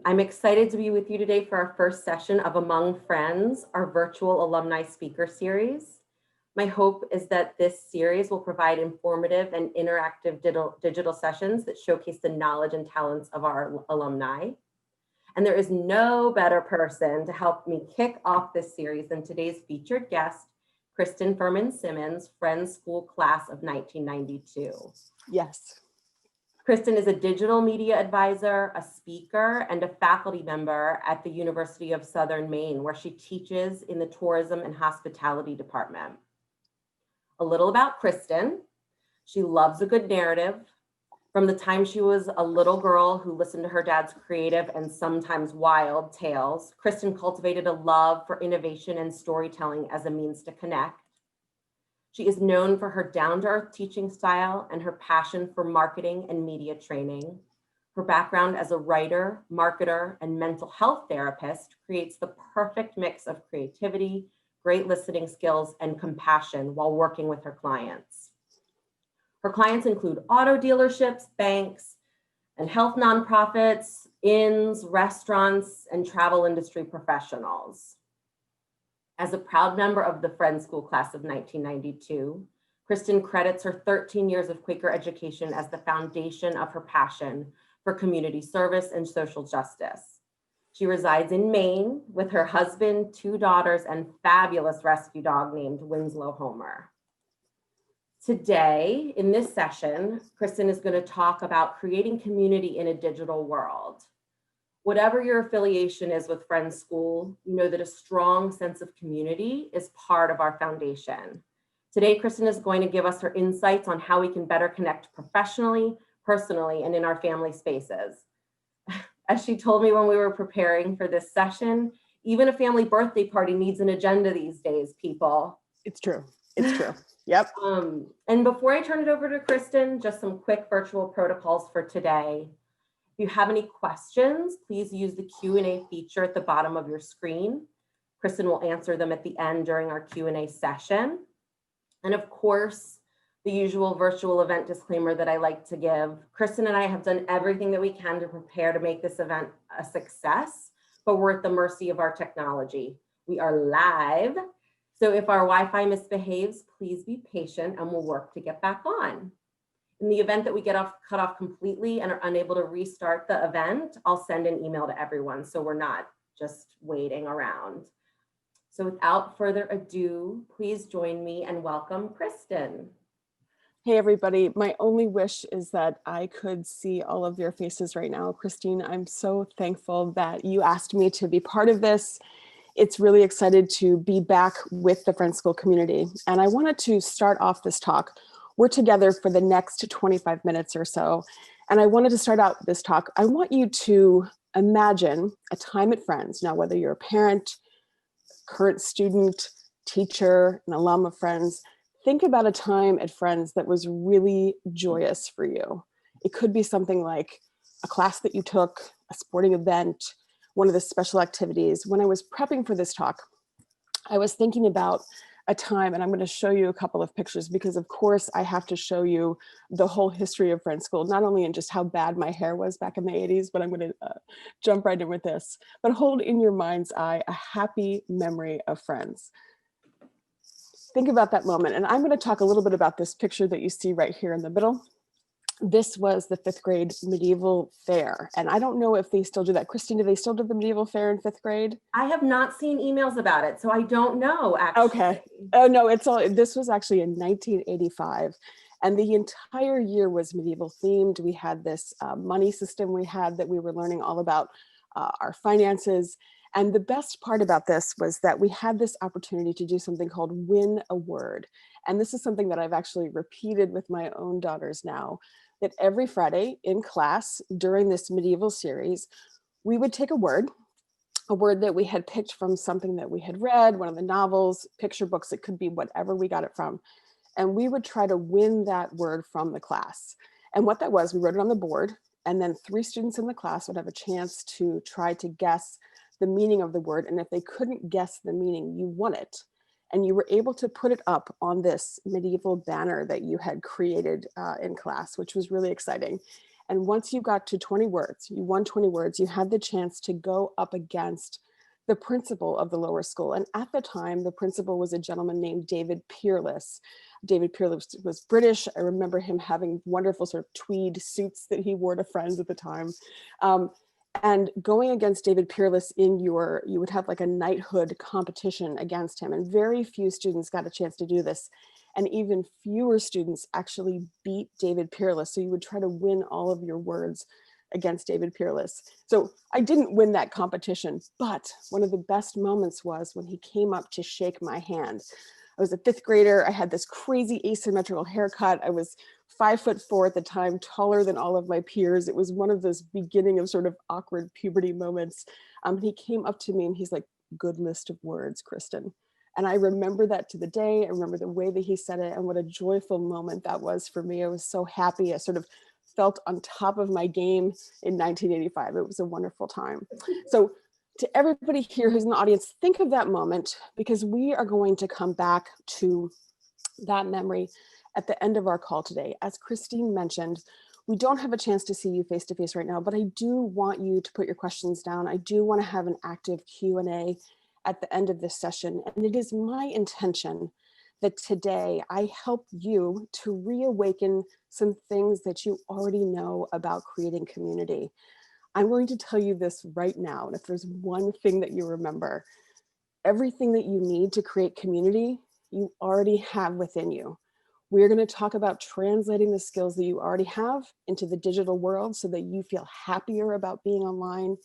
I'm excited to be with you today for our first session of Among Friends, our virtual alumni speaker series. My hope is that this series will provide informative and interactive digital sessions that showcase the knowledge and talents of our alumni. And there is no better person to help me kick off this series than today's featured guest, Kristen Furman Simmons, Friends School Class of 1992. Yes. Kristen is a digital media advisor, a speaker, and a faculty member at the University of Southern Maine, where she teaches in the Tourism and Hospitality Department. A little about Kristen. She loves a good narrative. From the time she was a little girl who listened to her dad's creative and sometimes wild tales, Kristen cultivated a love for innovation and storytelling as a means to connect. She is known for her down-to-earth teaching style and her passion for marketing and media training. Her background as a writer, marketer, and mental health therapist creates the perfect mix of creativity, great listening skills, and compassion while working with her clients. Her clients include auto dealerships, banks, and health nonprofits, inns, restaurants, and travel industry professionals. As a proud member of the Friends School Class of 1992, Kristen credits her 13 years of Quaker education as the foundation of her passion for community service and social justice. She resides in Maine with her husband, 2 daughters, and fabulous rescue dog named Winslow Homer. Today, in this session, Kristen is going to talk about creating community in a digital world. Whatever your affiliation is with Friends School, you know that a strong sense of community is part of our foundation. Today, Kristen is going to give us her insights on how we can better connect professionally, personally, and in our family spaces. As she told me when we were preparing for this session, even a family birthday party needs an agenda these days, people. It's true. It's true. Yep. And before I turn it over to Kristen, just some quick virtual protocols for today. If you have any questions, please use the Q&A feature at the bottom of your screen. Kristen will answer them at the end during our Q&A session. And of course, the usual virtual event disclaimer that I like to give. Kristen and I have done everything that we can to prepare to make this event a success, but we're at the mercy of our technology. We are live, so if our Wi-Fi misbehaves, please be patient and we'll work to get back on. In the event that we get cut off completely and are unable to restart the event, I'll send an email to everyone so we're not just waiting around. So without further ado, please join me and welcome Kristen. Hey, everybody. My only wish is that I could see all of your faces right now. Christine, I'm so thankful that you asked me to be part of this. It's really excited to be back with the Friends School community. And I wanted to start off this talk. We're together for the next 25 minutes or so. And I wanted to start out this talk. I want you to imagine a time at Friends. Now, whether you're a parent, current student, teacher, an alum of Friends, think about a time at Friends that was really joyous for you. It could be something like a class that you took, a sporting event, one of the special activities. When I was prepping for this talk, I was thinking about a time, and I'm going to show you a couple of pictures because of course I have to show you the whole history of Friends School, not only in just how bad my hair was back in the 80s, but I'm going to jump right in with this. But hold in your mind's eye a happy memory of Friends. Think about that moment. And I'm going to talk a little bit about this picture that you see right here in the middle. This was the 5th grade medieval fair. And I don't know if they still do that. Christine, do they still do the medieval fair in 5th grade? I have not seen emails about it, so I don't know, actually. Okay. Oh, no, this was actually in 1985. And the entire year was medieval themed. We had this money system we had that we were learning all about our finances. And the best part about this was that we had this opportunity to do something called win a word. And this is something that I've actually repeated with my own daughters now, that every Friday in class during this medieval series, we would take a word that we had picked from something that we had read, one of the novels, picture books, it could be whatever we got it from. And we would try to win that word from the class. And what that was, we wrote it on the board, and then 3 students in the class would have a chance to try to guess the meaning of the word. And if they couldn't guess the meaning, you won it. And you were able to put it up on this medieval banner that you had created in class, which was really exciting. And once you got to 20 words, you won 20 words, you had the chance to go up against the principal of the lower school. And at the time, the principal was a gentleman named David Peerless. David Peerless was British. I remember him having wonderful sort of tweed suits that he wore to friends at the time. And going against David Peerless you would have like a knighthood competition against him. And very few students got a chance to do this. And even fewer students actually beat David Peerless. So you would try to win all of your words against David Peerless. So I didn't win that competition, but one of the best moments was when he came up to shake my hand. I was a fifth grader. I had this crazy asymmetrical haircut. I was 5'4" at the time, taller than all of my peers. It was one of those beginning of sort of awkward puberty moments. He came up to me and he's like, "Good list of words, Kristen." And I remember that to the day. I remember the way that he said it and what a joyful moment that was for me. I was so happy. I sort of felt on top of my game in 1985. It was a wonderful time. So to everybody here who's in the audience, think of that moment, because we are going to come back to that memory at the end of our call today. As Christine mentioned, we don't have a chance to see you face to face right now, but I do want you to put your questions down. I do want to have an active Q&A at the end of this session. And it is my intention that today I help you to reawaken some things that you already know about creating community. I'm going to tell you this right now. And if there's one thing that you remember, everything that you need to create community, you already have within you. We're going to talk about translating the skills that you already have into the digital world so that you feel happier about being online.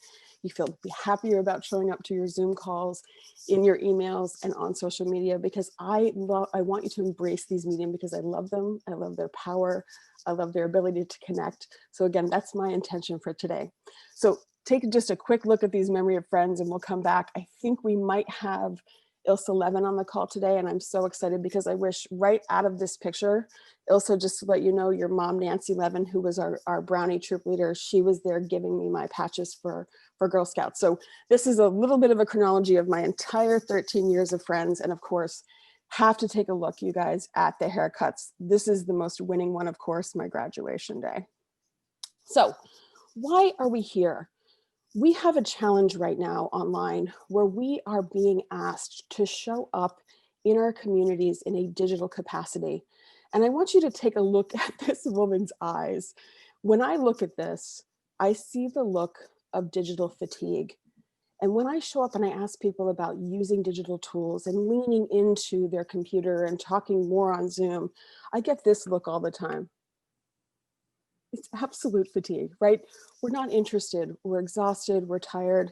You feel happier about showing up to your Zoom calls, in your emails, and on social media, because I want you to embrace these mediums because I love them. I love their power. I love their ability to connect. So again, that's my intention for today. So take just a quick look at these memory of friends and we'll come back. I think we might have Ilsa Levin on the call today, and I'm so excited because I wish right out of this picture, Ilsa, just to let you know, your mom, Nancy Levin, who was our Brownie troop leader, she was there giving me my patches for Girl Scouts. So this is a little bit of a chronology of my entire 13 years of friends. And of course, have to take a look, you guys, at the haircuts. This is the most winning one, of course, my graduation day. So why are we here? We have a challenge right now online where we are being asked to show up in our communities in a digital capacity. And I want you to take a look at this woman's eyes. When I look at this, I see the look of digital fatigue. And when I show up and I ask people about using digital tools and leaning into their computer and talking more on Zoom, I get this look all the time. It's absolute fatigue, right? We're not interested, we're exhausted, we're tired.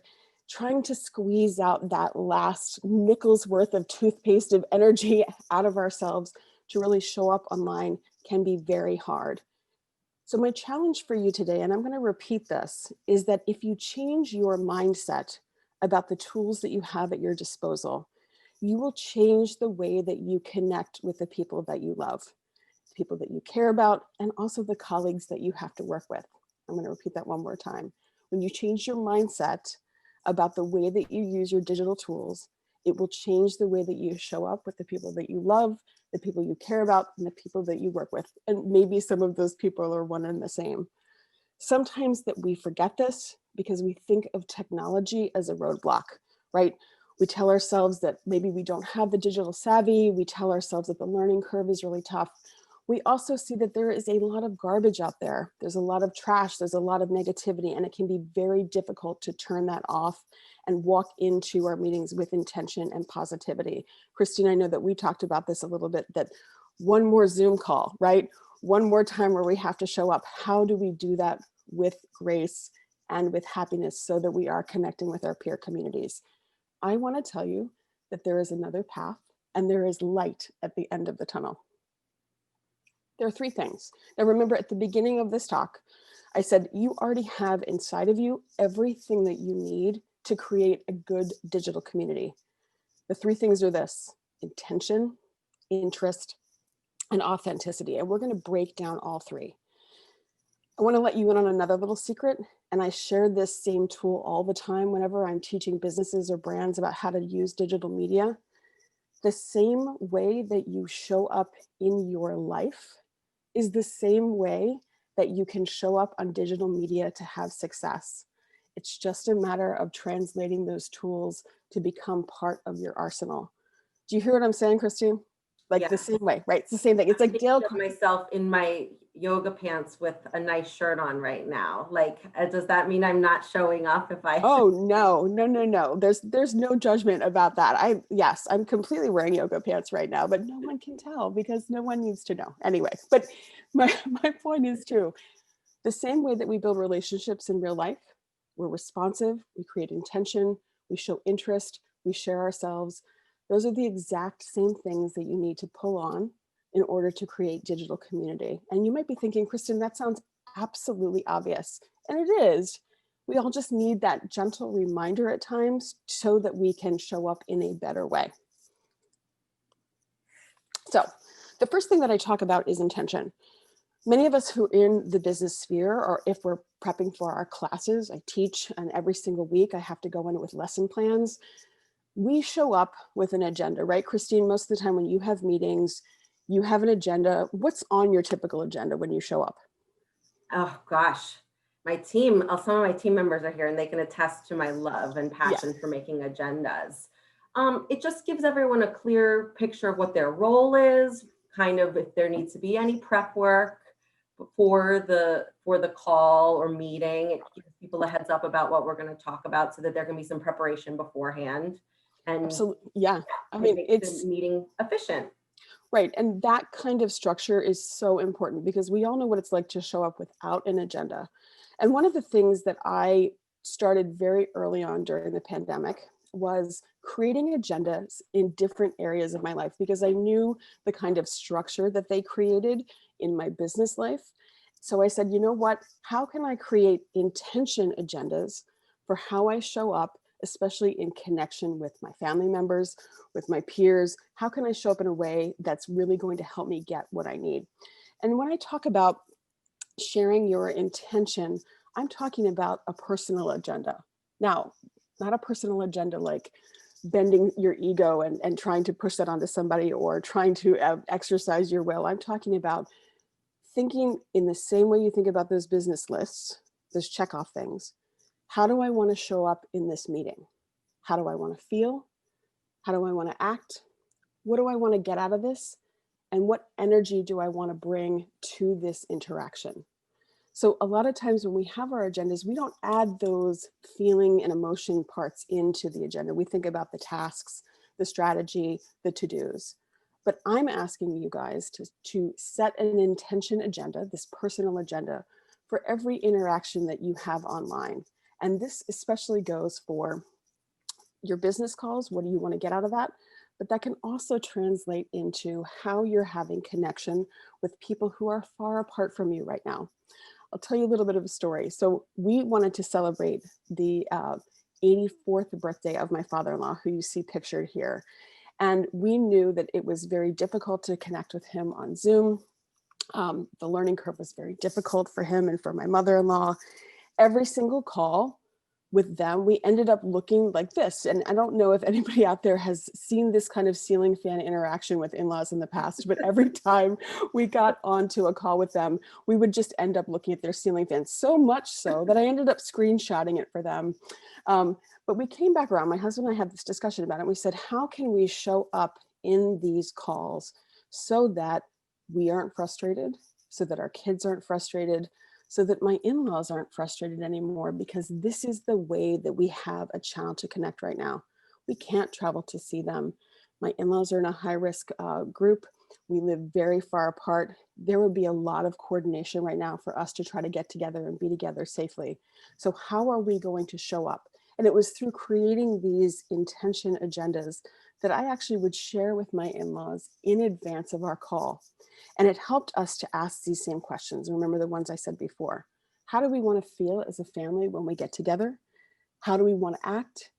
Trying to squeeze out that last nickel's worth of toothpaste of energy out of ourselves to really show up online can be very hard. So my challenge for you today, and I'm going to repeat this, is that if you change your mindset about the tools that you have at your disposal, you will change the way that you connect with the people that you love, people that you care about, and also the colleagues that you have to work with. I'm going to repeat that one more time. When you change your mindset about the way that you use your digital tools, it will change the way that you show up with the people that you love, the people you care about, and the people that you work with. And maybe some of those people are one and the same. Sometimes that we forget this because we think of technology as a roadblock, right? We tell ourselves that maybe we don't have the digital savvy. We tell ourselves that the learning curve is really tough. We also see that there is a lot of garbage out there. There's a lot of trash, there's a lot of negativity, and it can be very difficult to turn that off and walk into our meetings with intention and positivity. Christine, I know that we talked about this a little bit, that one more Zoom call, right? One more time where we have to show up. How do we do that with grace and with happiness so that we are connecting with our peer communities? I want to tell you that there is another path and there is light at the end of the tunnel. There are three things. Now remember, at the beginning of this talk, I said you already have inside of you everything that you need to create a good digital community. The three things are this: intention, interest, and authenticity. And we're going to break down all three. I want to let you in on another little secret. And I share this same tool all the time whenever I'm teaching businesses or brands about how to use digital media. The same way that you show up in your life is the same way that you can show up on digital media to have success. It's just a matter of translating those tools to become part of your arsenal. Do you hear what I'm saying, Christine? Like the Yes. same way, right? It's the same thing. It's like Thinking Dale. of myself in my yoga pants with a nice shirt on right now. Like, does that mean I'm not showing up if I? Oh, no, no, no, no. There's no judgment about that. Yes, I'm completely wearing yoga pants right now, but no one can tell because no one needs to know anyway. But my point is too, the same way that we build relationships in real life, we're responsive, we create intention, we show interest, we share ourselves. Those are the exact same things that you need to pull on in order to create digital community. And you might be thinking, Kristen, that sounds absolutely obvious. And it is. We all just need that gentle reminder at times so that we can show up in a better way. So the first thing that I talk about is intention. Many of us who are in the business sphere, or if we're prepping for our classes, I teach, and every single week I have to go in with lesson plans. We show up with an agenda, right, Christine? Most of the time when you have meetings, you have an agenda. What's on your typical agenda when you show up? Oh gosh, my team, some of my team members are here and they can attest to my love and passion for making agendas. It just gives everyone a clear picture of what their role is, kind of if there needs to be any prep work for the call or meeting. It gives people a heads up about what we're going to talk about so that there can be some preparation beforehand. And Absolutely, yeah. I it mean, makes it's the meeting efficient. right. And that kind of structure is so important because we all know what it's like to show up without an agenda. And one of the things that I started very early on during the pandemic was creating agendas in different areas of my life because I knew the kind of structure that they created in my business life. So I said, you know what? How can I create intention agendas for how I show up, especially in connection with my family members, with my peers? How can I show up in a way that's really going to help me get what I need? And when I talk about sharing your intention, I'm talking about a personal agenda. Now, not a personal agenda like bending your ego and trying to push that onto somebody or trying to exercise your will. I'm talking about thinking in the same way you think about those business lists, those checkoff things. How do I want to show up in this meeting? How do I want to feel? How do I want to act? What do I want to get out of this? And what energy do I want to bring to this interaction? So a lot of times when we have our agendas, we don't add those feeling and emotion parts into the agenda. We think about the tasks, the strategy, the to-dos. But I'm asking you guys to set an intention agenda, this personal agenda, for every interaction that you have online. And this especially goes for your business calls. What do you want to get out of that? But that can also translate into how you're having connection with people who are far apart from you right now. I'll tell you a little bit of a story. So we wanted to celebrate the 84th birthday of my father-in-law, who you see pictured here. And we knew that it was very difficult to connect with him on Zoom. The learning curve was very difficult for him and for my mother-in-law. Every single call with them, we ended up looking like this. And I don't know if anybody out there has seen this kind of ceiling fan interaction with in-laws in the past, but every time we got onto a call with them, we would just end up looking at their ceiling fan, so much so that I ended up screenshotting it for them. But we came back around, my husband and I had this discussion about it. We said, how can we show up in these calls so that we aren't frustrated, so that our kids aren't frustrated, so that my in-laws aren't frustrated anymore, because this is the way that we have a channel to connect right now. We can't travel to see them. My in-laws are in a high-risk group. We live very far apart. There would be a lot of coordination right now for us to try to get together and be together safely. So how are we going to show up? And it was through creating these intention agendas that I actually would share with my in-laws in advance of our call. And it helped us to ask these same questions. Remember the ones I said before. How do we want to feel as a family when we get together? How do we want to act?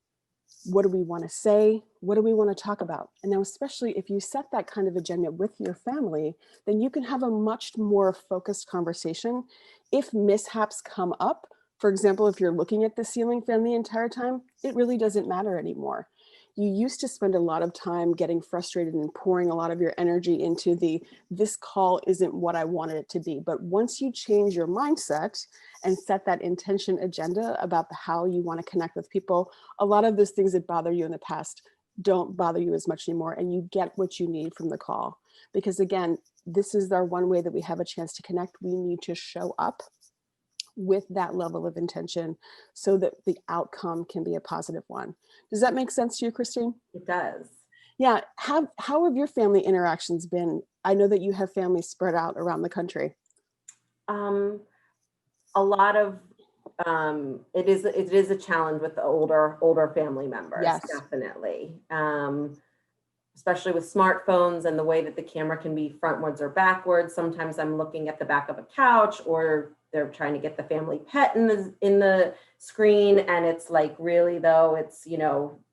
What do we want to say? What do we want to talk about? And now, especially if you set that kind of agenda with your family, then you can have a much more focused conversation. If mishaps come up, for example, if you're looking at the ceiling fan the entire time, it really doesn't matter anymore. You used to spend a lot of time getting frustrated and pouring a lot of your energy into this call isn't what I wanted it to be. But once you change your mindset and set that intention agenda about how you want to connect with people, a lot of those things that bother you in the past don't bother you as much anymore, and you get what you need from the call. Because again, this is our one way that we have a chance to connect. We need to show up with that level of intention so that the outcome can be a positive one. Does that make sense to you, Christine? It does. Yeah. How have your family interactions been? I know that you have families spread out around the country. A lot of it is a challenge with the older family members, Yes. definitely. Especially with smartphones and the way that the camera can be frontwards or backwards. Sometimes I'm looking at the back of a couch, or they're trying to get the family pet in the screen, and it's like, really though, it's,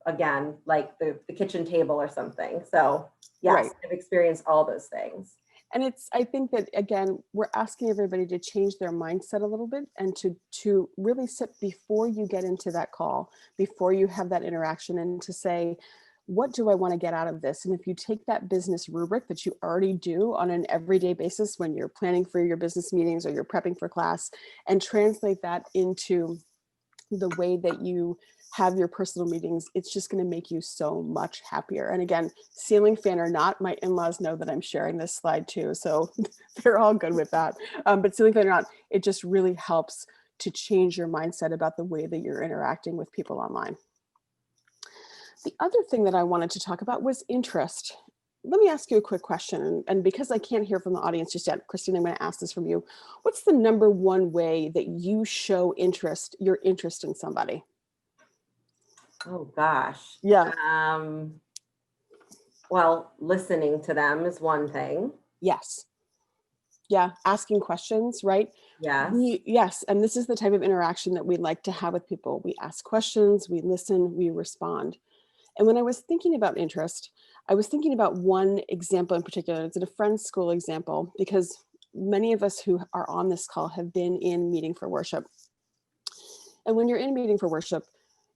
again, like the kitchen table or something. So yes, Right. I've experienced all those things. And I think that, again, we're asking everybody to change their mindset a little bit and to really sit before you get into that call, before you have that interaction, and to say, what do I want to get out of this? And if you take that business rubric that you already do on an everyday basis when you're planning for your business meetings or you're prepping for class, and translate that into the way that you have your personal meetings, it's just going to make you so much happier. And again, ceiling fan or not, my in-laws know that I'm sharing this slide too, so they're all good with that. But ceiling fan or not, it just really helps to change your mindset about the way that you're interacting with people online. The other thing that I wanted to talk about was interest. Let me ask you a quick question. And because I can't hear from the audience just yet, Christine, I'm going to ask this from you. What's the number one way that you show your interest in somebody? Oh gosh. Yeah. Well, listening to them is one thing. Yes. Yeah. Asking questions, right? Yes. Yes. And this is the type of interaction that we like to have with people. We ask questions, we listen, we respond. And when I was thinking about interest, I was thinking about one example in particular. It's a friend's school example, because many of us who are on this call have been in meeting for worship. And when you're in meeting for worship,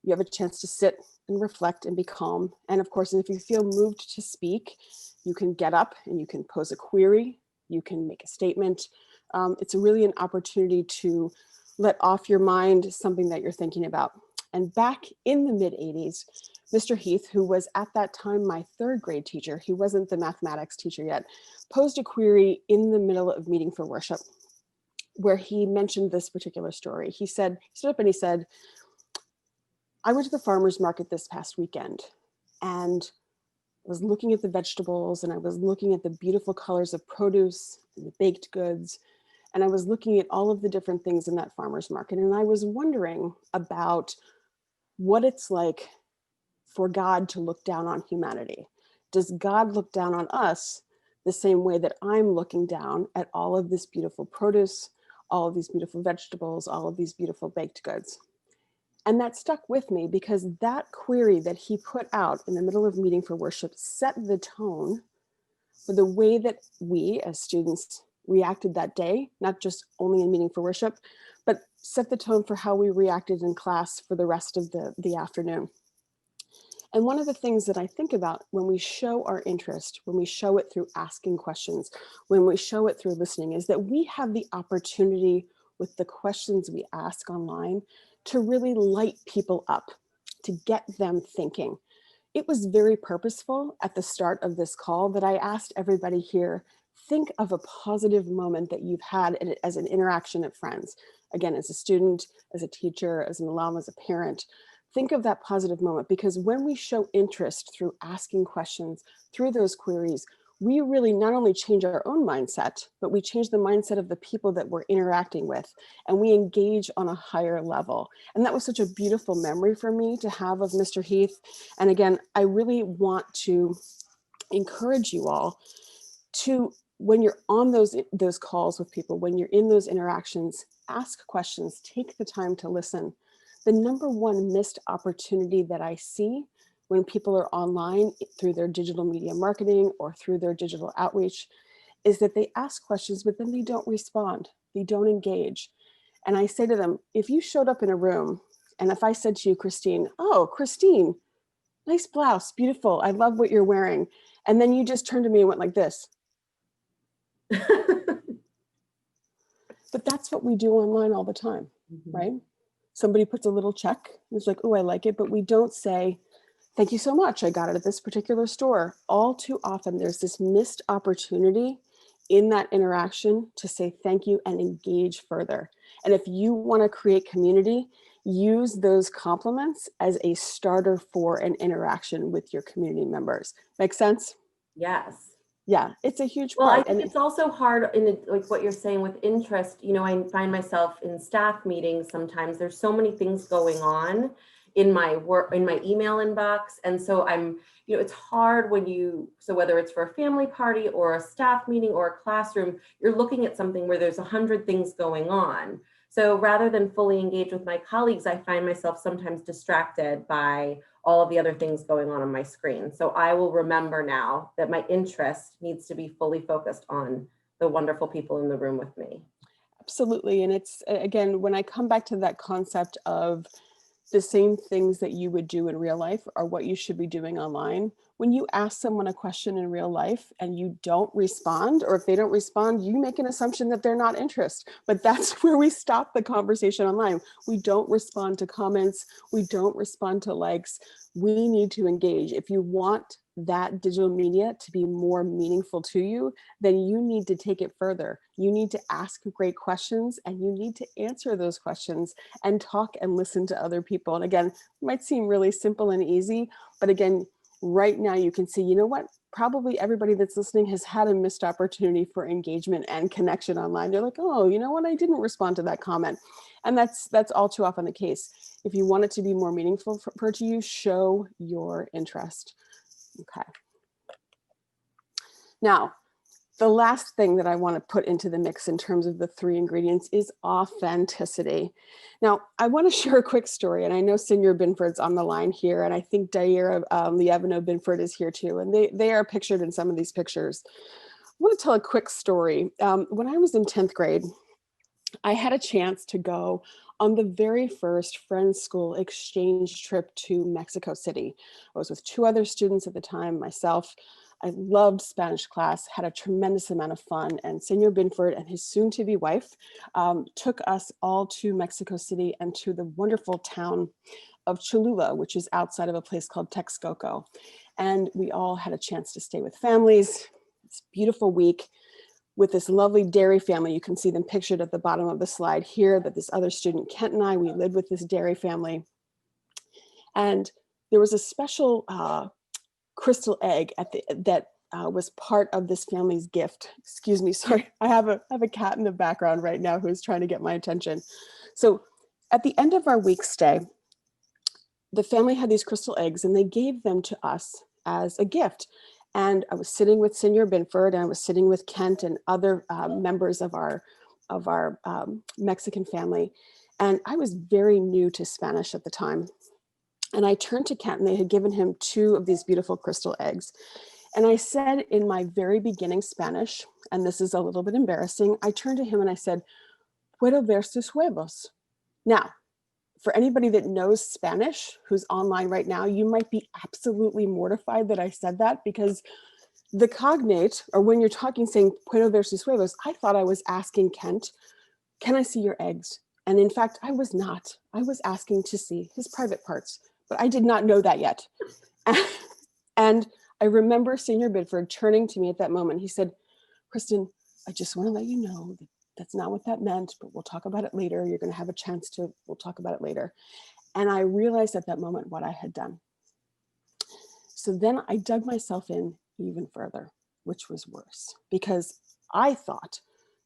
you have a chance to sit and reflect and be calm. And of course, if you feel moved to speak, you can get up and you can pose a query, you can make a statement. It's really an opportunity to let off your mind something that you're thinking about. And back in the mid-'80s, Mr. Heath, who was at that time my third grade teacher, he wasn't the mathematics teacher yet, posed a query in the middle of meeting for worship where he mentioned this particular story. He stood up and he said, I went to the farmer's market this past weekend and was looking at the vegetables, and I was looking at the beautiful colors of produce and the baked goods. And I was looking at all of the different things in that farmer's market. And I was wondering about what it's like for God to look down on humanity. Does God look down on us the same way that I'm looking down at all of this beautiful produce, all of these beautiful vegetables, all of these beautiful baked goods? And that stuck with me because that query that he put out in the middle of meeting for worship set the tone for the way that we as students reacted that day, not just only in meeting for worship, but set the tone for how we reacted in class for the rest of the afternoon. And one of the things that I think about when we show our interest, when we show it through asking questions, when we show it through listening, is that we have the opportunity with the questions we ask online to really light people up, to get them thinking. It was very purposeful at the start of this call that I asked everybody here, think of a positive moment that you've had as an interaction at Friends. Again, as a student, as a teacher, as an alum, as a parent. Think of that positive moment, because when we show interest through asking questions, through those queries, we really not only change our own mindset, but we change the mindset of the people that we're interacting with, and we engage on a higher level. And that was such a beautiful memory for me to have of Mr. Heath. And again, I really want to encourage you all to, when you're on those calls with people, when you're in those interactions, ask questions, take the time to listen. The number one missed opportunity that I see when people are online through their digital media marketing or through their digital outreach is that they ask questions, but then they don't respond. They don't engage. And I say to them, if you showed up in a room and if I said to you, Christine, oh, Christine, nice blouse, beautiful. I love what you're wearing. And then you just turned to me and went like this. But that's what we do online all the time, right? Somebody puts a little check and it's like, oh, I like it. But we don't say, thank you so much. I got it at this particular store. All too often, there's this missed opportunity in that interaction to say thank you and engage further. And if you want to create community, use those compliments as a starter for an interaction with your community members. Make sense? Yes. Yeah, it's a huge Well, I part. think And it's also hard in like what you're saying with interest. You know, I find myself in staff meetings sometimes. There's so many things going on in my work, in my email inbox. And so you know, it's hard when so whether it's for a family party or a staff meeting or a classroom, you're looking at something where there's 100 things going on. So rather than fully engage with my colleagues, I find myself sometimes distracted by all of the other things going on my screen. So I will remember now that my interest needs to be fully focused on the wonderful people in the room with me. absolutely. And it's, again, when I come back to that concept of the same things that you would do in real life are what you should be doing online. When you ask someone a question in real life and you don't respond, or if they don't respond, you make an assumption that they're not interested. But that's where we stop the conversation online. We don't respond to comments. We don't respond to likes. We need to engage. If you want that digital media to be more meaningful to you, then you need to take it further. You need to ask great questions and you need to answer those questions and talk and listen to other people. And again, it might seem really simple and easy, but again, right now you can see, you know what, probably everybody that's listening has had a missed opportunity for engagement and connection online. They're like, oh, you know what, I didn't respond to that comment. And that's all too often the case. If you want it to be more meaningful for to you, show your interest. Okay. Now, the last thing that I want to put into the mix in terms of the 3 ingredients is authenticity. Now, I want to share a quick story, and I know Senior Binford's on the line here, and I think Daira Lievino Binford is here too, and they are pictured in some of these pictures. I want to tell a quick story. When I was in 10th grade, I had a chance to go on the very first Friends School exchange trip to Mexico City. I was with 2 other students at the time, myself. I loved Spanish class, had a tremendous amount of fun, and Senor Binford and his soon-to-be wife took us all to Mexico City and to the wonderful town of Cholula, which is outside of a place called Texcoco. And we all had a chance to stay with families. It's a beautiful week with this lovely dairy family. You can see them pictured at the bottom of the slide here, that this other student, Kent, and I, we lived with this dairy family. And there was a special crystal egg that was part of this family's gift. Excuse me, sorry. I have a cat in the background right now who's trying to get my attention. So at the end of our week stay, the family had these crystal eggs and they gave them to us as a gift. And I was sitting with Senor Binford and I was sitting with Kent and other members of our Mexican family. And I was very new to Spanish at the time. And I turned to Kent and they had given him 2 of these beautiful crystal eggs. And I said in my very beginning Spanish, and this is a little bit embarrassing, I turned to him and I said, "Puedo ver sus huevos?" Now, for anybody that knows Spanish who's online right now, you might be absolutely mortified that I said that, because the cognate, or when you're talking saying "Puedo ver sus huevos," I thought I was asking Kent, "Can I see your eggs?" And in fact, I was not. I was asking to see his private parts, but I did not know that yet. And I remember Senior Binford turning to me at that moment. He said, "Kristen, I just want to let you know that that's not what that meant, but we'll talk about it later. You're going to have a chance to, we'll talk about it later." And I realized at that moment what I had done. So then I dug myself in even further, which was worse, because I thought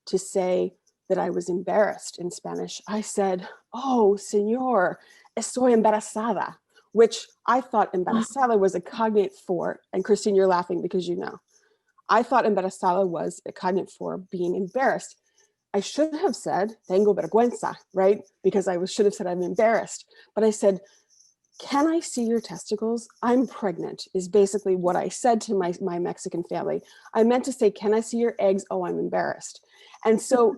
to say that I was embarrassed in Spanish, I said, "Oh, señor, estoy embarazada," which I thought embarazada was a cognate for, and Christine, you're laughing because you know. I thought embarazada was a cognate for being embarrassed. I should have said tengo vergüenza, right? Because I should have said I'm embarrassed. But I said, "Can I see your testicles? I'm pregnant," is basically what I said to my Mexican family. I meant to say, "Can I see your eggs? Oh, I'm embarrassed." And so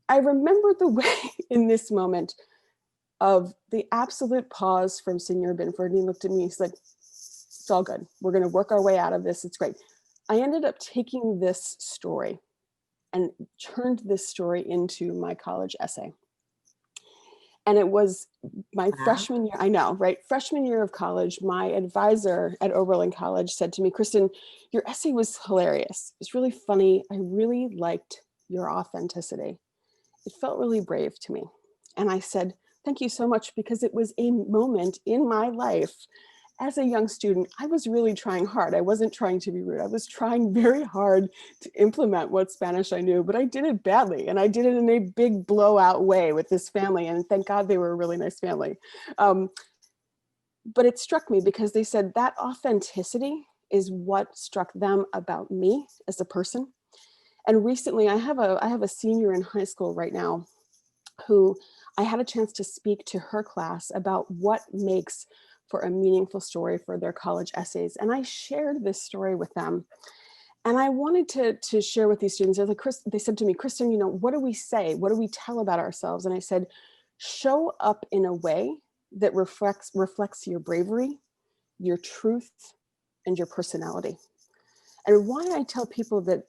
I remember the way in this moment of the absolute pause from Senor Binford. And he looked at me, he's like, It's all good. We're going to work our way out of this. It's great. I ended up taking this story and turned this story into my college essay. And it was my freshman year, I know, right? Freshman year of college, my advisor at Oberlin College said to me, Kristen, your essay was hilarious. It was really funny. I really liked your authenticity. It felt really brave to me. And I said, thank you so much, because it was a moment in my life as a young student. I was really trying hard. I wasn't trying to be rude. I was trying very hard to implement what Spanish I knew, but I did it badly. And I did it in a big blowout way with this family. And thank God they were a really nice family. But it struck me because they said that authenticity is what struck them about me as a person. And recently I have a senior in high school right now who I had a chance to speak to her class about what makes for a meaningful story for their college essays. And I shared this story with them. And I wanted to share with these students. They said to me, Kristen, what do we say? What do we tell about ourselves? And I said, show up in a way that reflects your bravery, your truth, and your personality. And why I tell people that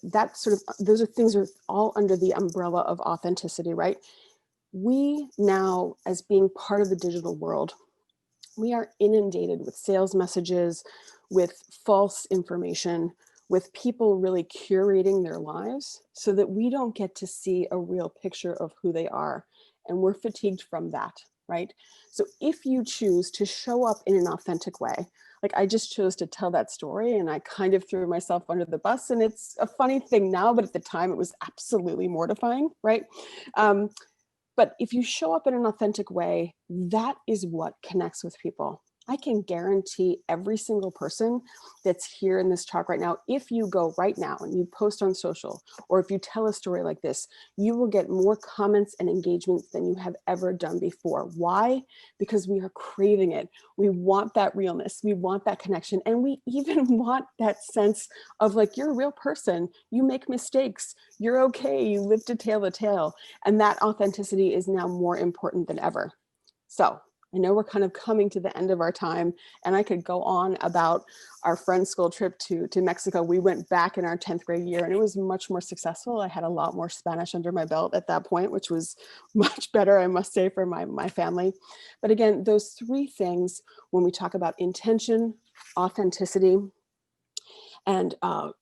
those are things are all under the umbrella of authenticity, right? We now, as being part of the digital world, we are inundated with sales messages, with false information, with people really curating their lives so that we don't get to see a real picture of who they are. And we're fatigued from that, right? So if you choose to show up in an authentic way, like I just chose to tell that story and I kind of threw myself under the bus, and it's a funny thing now, but at the time it was absolutely mortifying, right? But if you show up in an authentic way, that is what connects with people. I can guarantee every single person that's here in this talk right now, if you go right now and you post on social, or if you tell a story like this, you will get more comments and engagements than you have ever done before. Why? Because we are craving it. We want that realness. We want that connection. And we even want that sense of like, you're a real person. You make mistakes. You're okay. You live to tell the tale. And that authenticity is now more important than ever. So I know we're kind of coming to the end of our time, and I could go on about our friend's school trip to Mexico. We went back in our 10th grade year and it was much more successful. I had a lot more Spanish under my belt at that point, which was much better, I must say, for my family. But again, those three things, when we talk about intention, authenticity, and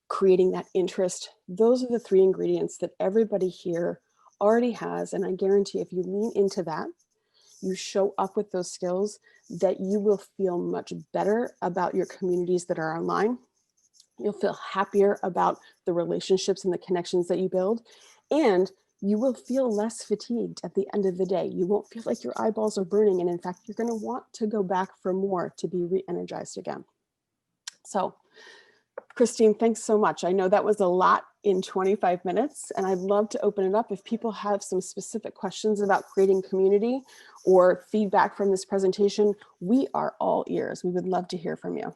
creating that interest, those are the three ingredients that everybody here already has. And I guarantee if you lean into that, you show up with those skills, that you will feel much better about your communities that are online. You'll feel happier about the relationships and the connections that you build. And you will feel less fatigued at the end of the day. You won't feel like your eyeballs are burning. And in fact, you're going to want to go back for more to be re-energized again. So, Christine, thanks so much. I know that was a lot in 25 minutes, and I'd love to open it up if people have some specific questions about creating community or feedback from this presentation. We are all ears. We would love to hear from you.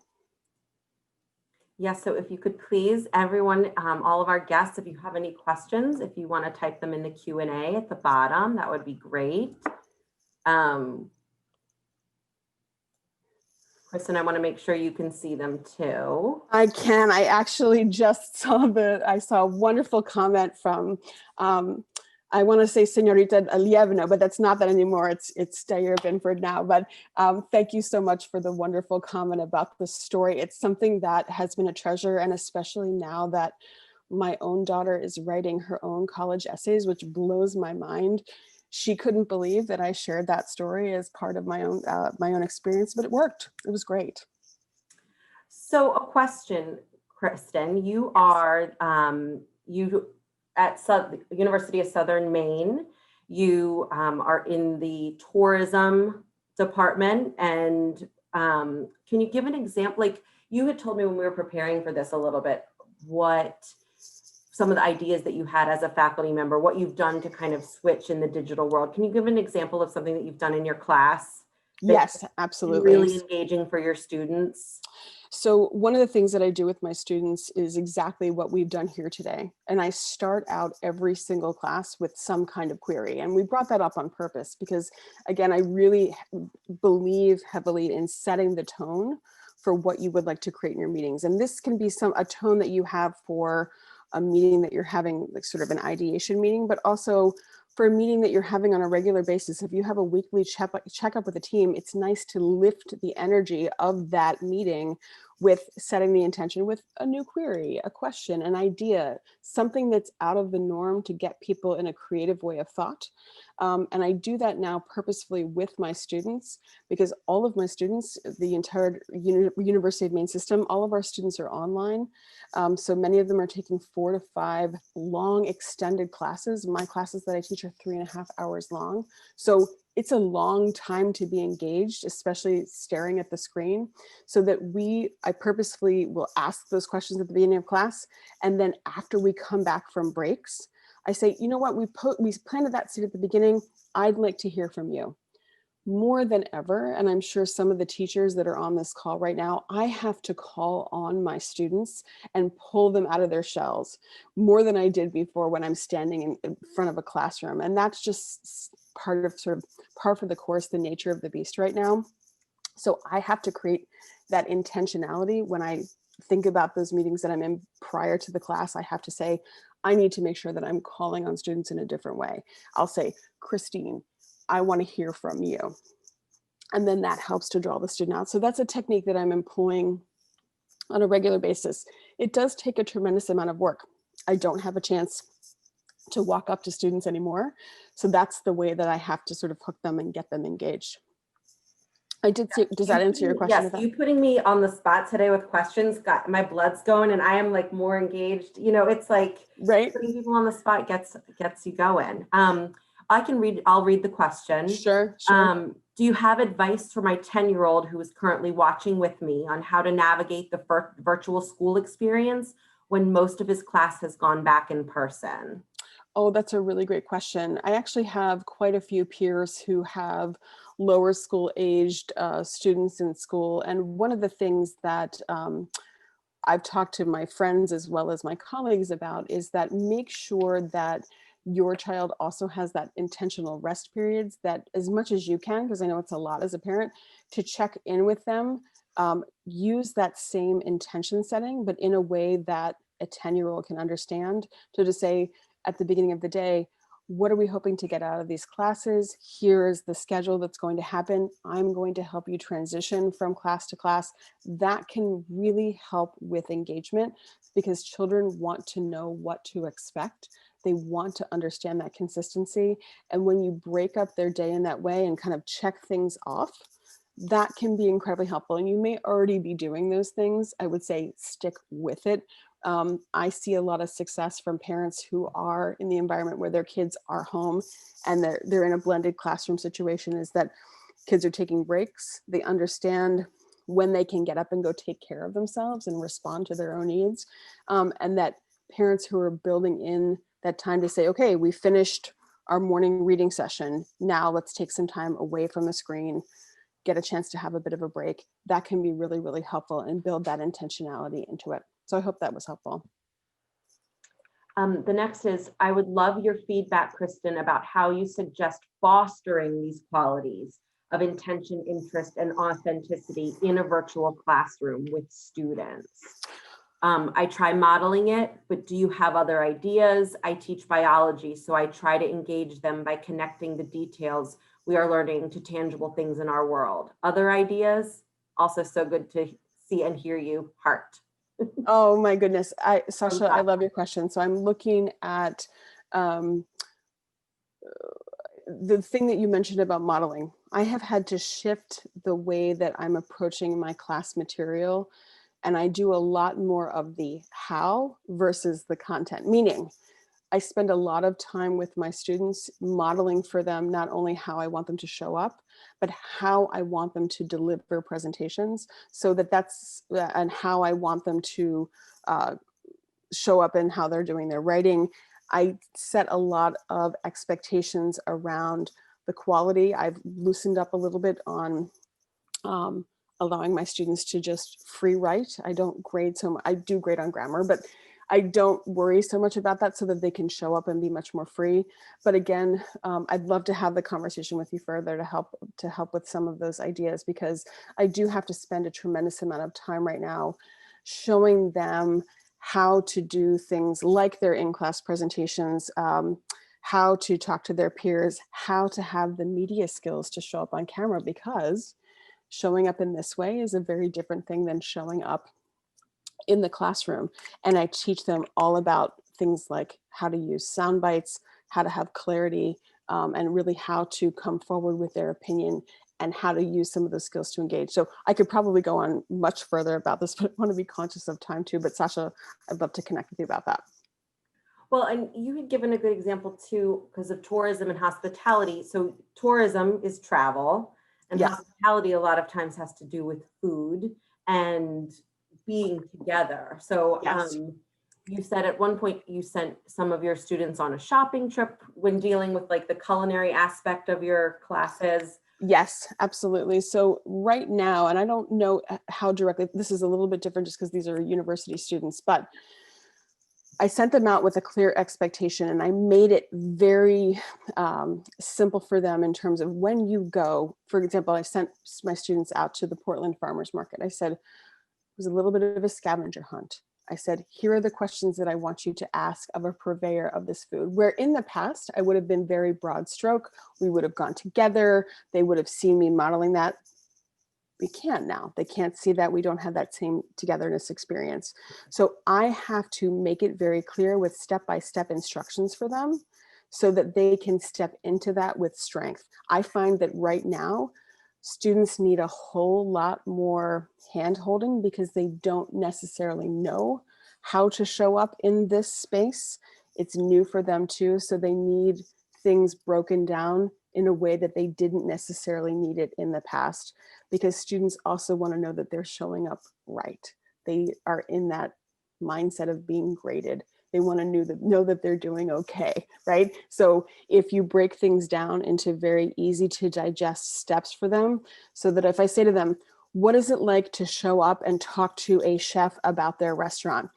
Yes, so if you could please, everyone, all of our guests, if you have any questions, if you want to type them in the Q&A at the bottom, that would be great. Kristen, I want to make sure you can see them too. I can. I actually just saw a wonderful comment from, I want to say Señorita Alievno, but that's not that anymore. It's Stayer Binford now. But thank you so much for the wonderful comment about the story. It's something that has been a treasure, and especially now that my own daughter is writing her own college essays, which blows my mind. She couldn't believe that I shared that story as part of my own experience, but it worked. It was great. So a question, Kristen, you are at University of Southern Maine. You are in the tourism department, and can you give an example? Like you had told me when we were preparing for this a little bit, what some of the ideas that you had as a faculty member, what you've done to kind of switch in the digital world. Can you give an example of something that you've done in your class? Yes, absolutely. Really engaging for your students? So one of the things that I do with my students is exactly what we've done here today. And I start out every single class with some kind of query. And we brought that up on purpose because, again, I really believe heavily in setting the tone for what you would like to create in your meetings. And this can be a tone that you have for a meeting that you're having, like sort of an ideation meeting, but also for a meeting that you're having on a regular basis. If you have a weekly checkup with a team, it's nice to lift the energy of that meeting with setting the intention with a new query, a question, an idea, something that's out of the norm to get people in a creative way of thought. And I do that now purposefully with my students, because all of my students, the entire University of Maine system, all of our students are online. So many of them are taking 4 to 5 long extended classes. My classes that I teach are 3.5 hours long. So it's a long time to be engaged, especially staring at the screen, so that I purposefully will ask those questions at the beginning of class. And then after we come back from breaks, I say, you know what, we planted that seed at the beginning. I'd like to hear from you. More than ever, and I'm sure some of the teachers that are on this call right now, I have to call on my students and pull them out of their shells more than I did before when I'm standing in front of a classroom. And that's just part of par for the course, the nature of the beast right now. So I have to create that intentionality when I think about those meetings that I'm in prior to the class. I have to say, I need to make sure that I'm calling on students in a different way. I'll say, Christine, I want to hear from you. And then that helps to draw the student out. So that's a technique that I'm employing on a regular basis. It does take a tremendous amount of work. I don't have a chance to walk up to students anymore. So that's the way that I have to sort of hook them and get them engaged. Does that answer your question? Yes, you putting me on the spot today with questions got my blood's going, and I am like more engaged. You know, it's like right. Putting people on the spot gets you going. I'll read the question. Sure. Do you have advice for my 10-year-old who is currently watching with me on how to navigate the virtual school experience when most of his class has gone back in person? Oh, that's a really great question. I actually have quite a few peers who have lower school aged students in school. And one of the things that I've talked to my friends as well as my colleagues about is that make sure that your child also has that intentional rest periods, that as much as you can, because I know it's a lot as a parent, to check in with them, use that same intention setting, but in a way that a 10-year-old can understand. So to say at the beginning of the day, what are we hoping to get out of these classes? Here is the schedule that's going to happen. I'm going to help you transition from class to class. That can really help with engagement, because children want to know what to expect. They want to understand that consistency. And when you break up their day in that way and kind of check things off, that can be incredibly helpful. And you may already be doing those things. I would say stick with it. I see a lot of success from parents who are in the environment where their kids are home and they're in a blended classroom situation, is that kids are taking breaks. They understand when they can get up and go take care of themselves and respond to their own needs. And that parents who are building in that time to say, okay, we finished our morning reading session. Now let's take some time away from the screen, get a chance to have a bit of a break. That can be really, really helpful and build that intentionality into it. So I hope that was helpful. The next is, I would love your feedback, Kristen, about how you suggest fostering these qualities of intention, interest, and authenticity in a virtual classroom with students. I try modeling it, but do you have other ideas? I teach biology, so I try to engage them by connecting the details we are learning to tangible things in our world. Other ideas? Also so good to see and hear you, Heart. Oh my goodness. Sasha, I love your question. So I'm looking at the thing that you mentioned about modeling. I have had to shift the way that I'm approaching my class material, and I do a lot more of the how versus the content, meaning I spend a lot of time with my students modeling for them not only how I want them to show up, but how I want them to deliver presentations, so and how I want them to show up and how they're doing their writing. I set a lot of expectations around the quality. I've loosened up a little bit on allowing my students to just free write. I don't grade I do grade on grammar, but I don't worry so much about that so that they can show up and be much more free. But again, I'd love to have the conversation with you further to help with some of those ideas, because I do have to spend a tremendous amount of time right now showing them how to do things like their in-class presentations, how to talk to their peers, how to have the media skills to show up on camera, because showing up in this way is a very different thing than showing up in the classroom. And I teach them all about things like how to use sound bites, how to have clarity, and really how to come forward with their opinion and how to use some of those skills to engage. So I could probably go on much further about this, but I want to be conscious of time too. But Sasha, I'd love to connect with you about that. Well, and you had given a good example too, because of tourism and hospitality. So tourism is travel, and Yes. hospitality a lot of times has to do with food and being together. So Yes. you said at one point you sent some of your students on a shopping trip when dealing with like the culinary aspect of your classes. Yes, absolutely. So right now, and I don't know how directly, this is a little bit different just because these are university students, but I sent them out with a clear expectation, and I made it very simple for them in terms of when you go. For example, I sent my students out to the Portland Farmers Market. I said, it was a little bit of a scavenger hunt. I said, here are the questions that I want you to ask of a purveyor of this food. Where in the past, I would have been very broad stroke. We would have gone together. They would have seen me modeling that. We can't now. They can't see that. We don't have that same togetherness experience. So I have to make it very clear with step-by-step instructions for them so that they can step into that with strength. I find that right now, students need a whole lot more hand-holding because they don't necessarily know how to show up in this space. It's new for them too, so they need things broken down in a way that they didn't necessarily need it in the past, because students also want to know that they're showing up right. They are in that mindset of being graded. They want to know that they're doing okay, right? So if you break things down into very easy to digest steps for them, so that if I say to them, what is it like to show up and talk to a chef about their restaurant?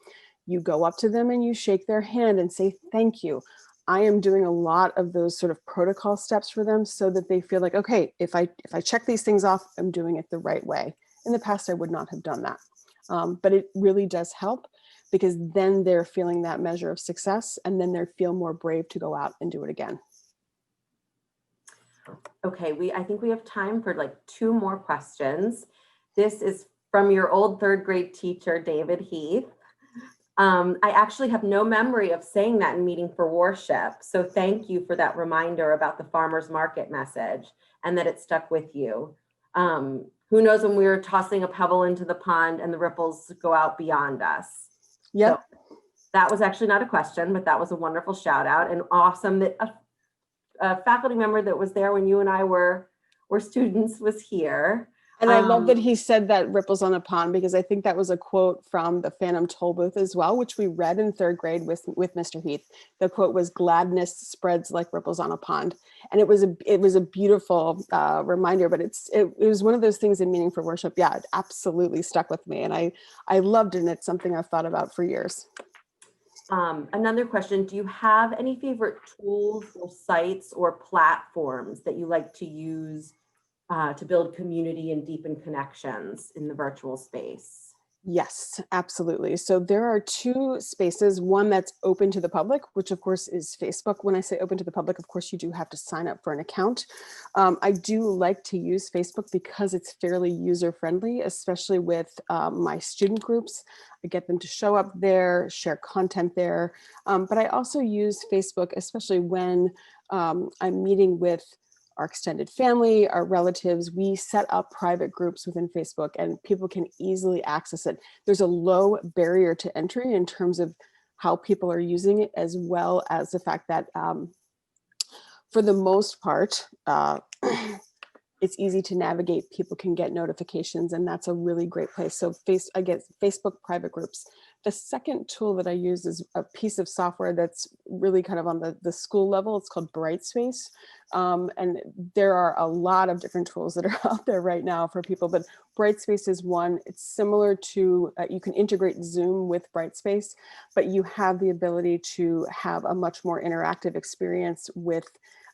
You go up to them and you shake their hand and say, thank you. I am doing a lot of those sort of protocol steps for them so that they feel like, okay, if I check these things off, I'm doing it the right way. In the past, I would not have done that. But it really does help, because then they're feeling that measure of success, and then they feel more brave to go out and do it again. Okay, I think we have time for like 2 more questions. This is from your old 3rd grade teacher, David Heath. I actually have no memory of saying that in Meeting for Worship. So thank you for that reminder about the farmer's market message and that it stuck with you. Who knows when we were tossing a pebble into the pond and the ripples go out beyond us. Yep. So that was actually not a question, but that was a wonderful shout out, and awesome that a faculty member that was there when you and I were students was here. And I love that he said that ripples on a pond, because I think that was a quote from the Phantom Toll Booth as well, which we read in 3rd grade with Mr. Heath. The quote was, "Gladness spreads like ripples on a pond," and it was a beautiful reminder. But it was one of those things in Meeting for Worship. Yeah, it absolutely stuck with me, and I loved it. And it's something I've thought about for years. Another question: do you have any favorite tools or sites or platforms that you like to use to build community and deepen connections in the virtual space? Yes, absolutely. So there are 2 spaces, one that's open to the public, which of course is Facebook. When I say open to the public, of course, you do have to sign up for an account. I do like to use Facebook because it's fairly user-friendly, especially with my student groups. I get them to show up there, share content there. But I also use Facebook, especially when I'm meeting with our extended family, our relatives. We set up private groups within Facebook and people can easily access it. There's a low barrier to entry in terms of how people are using it, as well as the fact that for the most part, it's easy to navigate. People can get notifications, and that's a really great place. So I get Facebook private groups. The second tool that I use is a piece of software that's really kind of on the school level. It's called Brightspace. And there are a lot of different tools that are out there right now for people, but Brightspace is one. It's similar to, you can integrate Zoom with Brightspace, but you have the ability to have a much more interactive experience with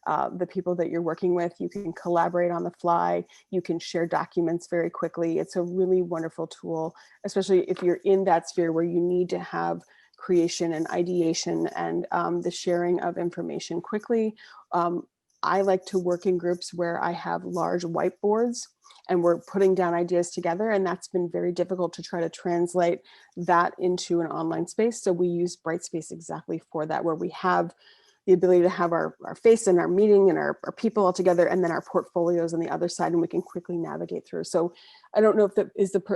the people that you're working with. You can collaborate on the fly. You can share documents very quickly. It's a really wonderful tool, especially if you're in that sphere where you need to have creation and ideation and the sharing of information quickly. I like to work in groups where I have large whiteboards and we're putting down ideas together, and that's been very difficult to try to translate that into an online space. So we use Brightspace exactly for that, where we have the ability to have our face and our meeting and our people all together, and then our portfolios on the other side, and we can quickly navigate through. So I don't know if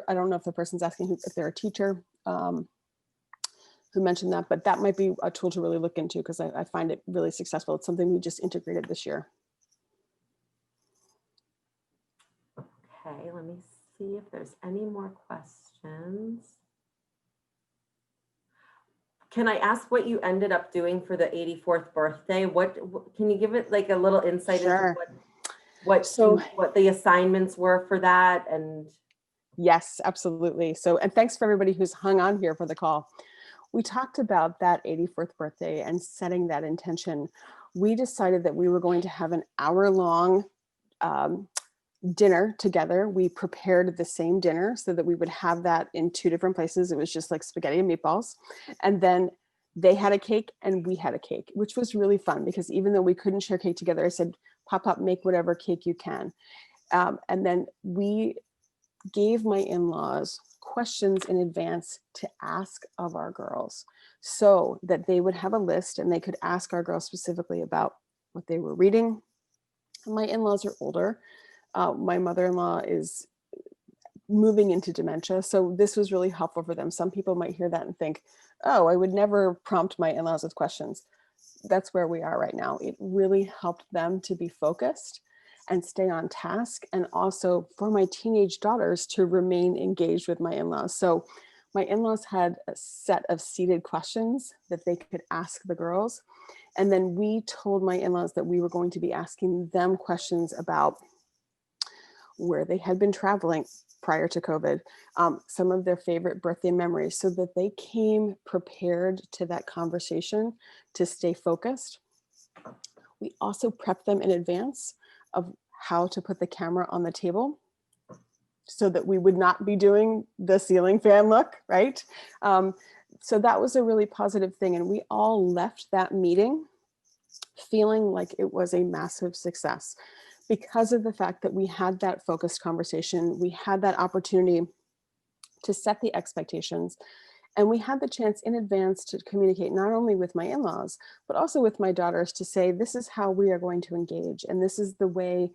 I don't know if the person's asking if they're a teacher who mentioned that, but that might be a tool to really look into, because I find it really successful. It's something we just integrated this year. Okay, let me see if there's any more questions. Can I ask what you ended up doing for the 84th birthday? What can you give it like a little insight Sure. into what the assignments were for that? And yes, absolutely. So, and thanks for everybody who's hung on here for the call. We talked about that 84th birthday and setting that intention. We decided that we were going to have an hour-long dinner together. We prepared the same dinner so that we would have that in 2 different places. It was just like spaghetti and meatballs. And then they had a cake and we had a cake, which was really fun, because even though we couldn't share cake together, I said, Pop, make whatever cake you can. And then we gave my in-laws questions in advance to ask of our girls, so that they would have a list and they could ask our girls specifically about what they were reading. My in-laws are older. My mother-in-law is moving into dementia, so this was really helpful for them. Some people might hear that and think, oh, I would never prompt my in-laws with questions. That's where we are right now. It really helped them to be focused and stay on task, and also for my teenage daughters to remain engaged with my in-laws. So my in-laws had a set of seated questions that they could ask the girls. And then we told my in-laws that we were going to be asking them questions about where they had been traveling prior to COVID, some of their favorite birthday memories, so that they came prepared to that conversation to stay focused. We also prepped them in advance of how to put the camera on the table so that we would not be doing the ceiling fan look, right? So that was a really positive thing. And we all left that meeting feeling like it was a massive success, because of the fact that we had that focused conversation. We had that opportunity to set the expectations, and we had the chance in advance to communicate not only with my in-laws, but also with my daughters, to say, this is how we are going to engage. And this is the way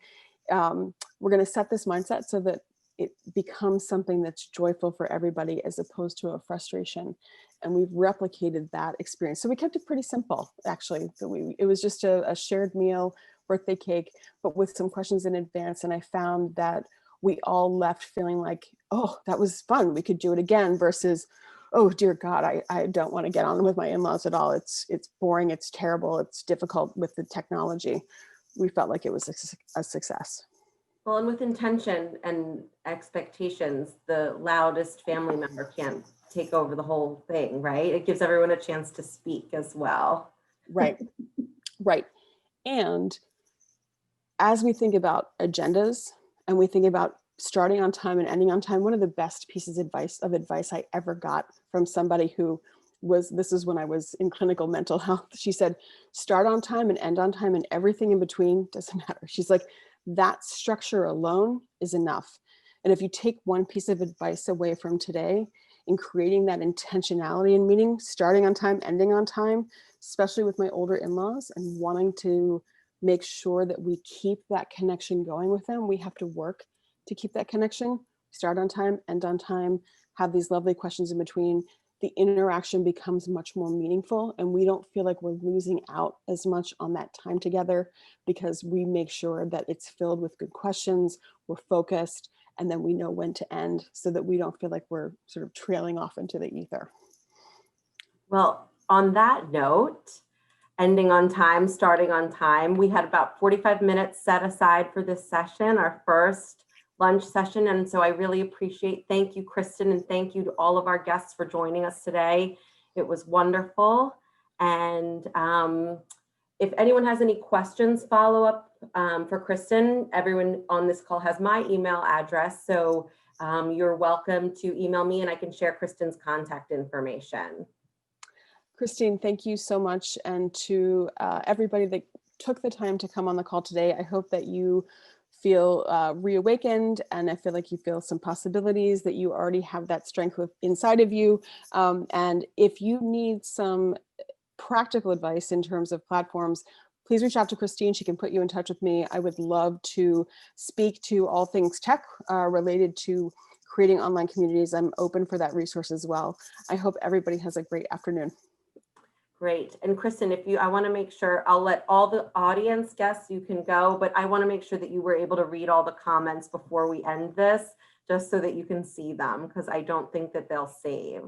we're going to set this mindset so that it becomes something that's joyful for everybody, as opposed to a frustration. And we've replicated that experience. So we kept it pretty simple, actually. It was just a shared meal, birthday cake, but with some questions in advance. And I found that we all left feeling like, oh, that was fun, we could do it again, versus, oh dear God, I don't want to get on with my in-laws at all. It's boring, it's terrible, it's difficult with the technology. We felt like it was a success. Well, and with intention and expectations, the loudest family member can't take over the whole thing, right? It gives everyone a chance to speak as well. Right, right. And as we think about agendas and we think about starting on time and ending on time, one of the best pieces of advice I ever got from somebody who this is when I was in clinical mental health. She said, start on time and end on time, and everything in between doesn't matter. She's like, that structure alone is enough. And if you take one piece of advice away from today in creating that intentionality in meetings, starting on time, ending on time, especially with my older in-laws, and wanting to make sure that we keep that connection going with them, we have to work to keep that connection. Start on time, end on time, have these lovely questions in between. The interaction becomes much more meaningful, and we don't feel like we're losing out as much on that time together, because we make sure that it's filled with good questions, we're focused, and then we know when to end, so that we don't feel like we're sort of trailing off into the ether. Well, on that note, ending on time, starting on time, we had about 45 minutes set aside for this session. Our first lunch session. And so I really thank you, Kristen, and thank you to all of our guests for joining us today. It was wonderful. And if anyone has any questions, follow up for Kristen, everyone on this call has my email address. So you're welcome to email me and I can share Kristen's contact information. Christine, thank you so much. And to everybody that took the time to come on the call today, I hope that you feel reawakened, and I feel like you feel some possibilities, that you already have that strength inside of you. And if you need some practical advice in terms of platforms, please reach out to Christine. She can put you in touch with me. I would love to speak to all things tech related to creating online communities. I'm open for that resource as well. I hope everybody has a great afternoon. Great. And Kristen, I want to make sure, I'll let all the audience guests, you can go, but I want to make sure that you were able to read all the comments before we end this, just so that you can see them, because I don't think that they'll save.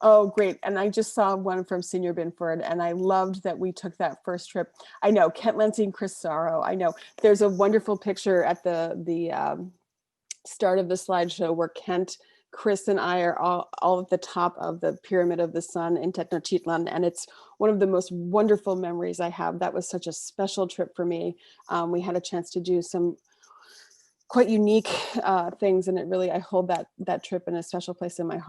Oh, great. And I just saw one from Senior Binford, and I loved that we took that first trip. I know, Kent Lindsay and Chris Sorrow. I know there's a wonderful picture at the start of the slideshow where Kent, Chris, and I are all at the top of the Pyramid of the Sun in Tenochtitlan, and it's one of the most wonderful memories I have. That was such a special trip for me. We had a chance to do some quite unique things, and it really, I hold that trip in a special place in my heart.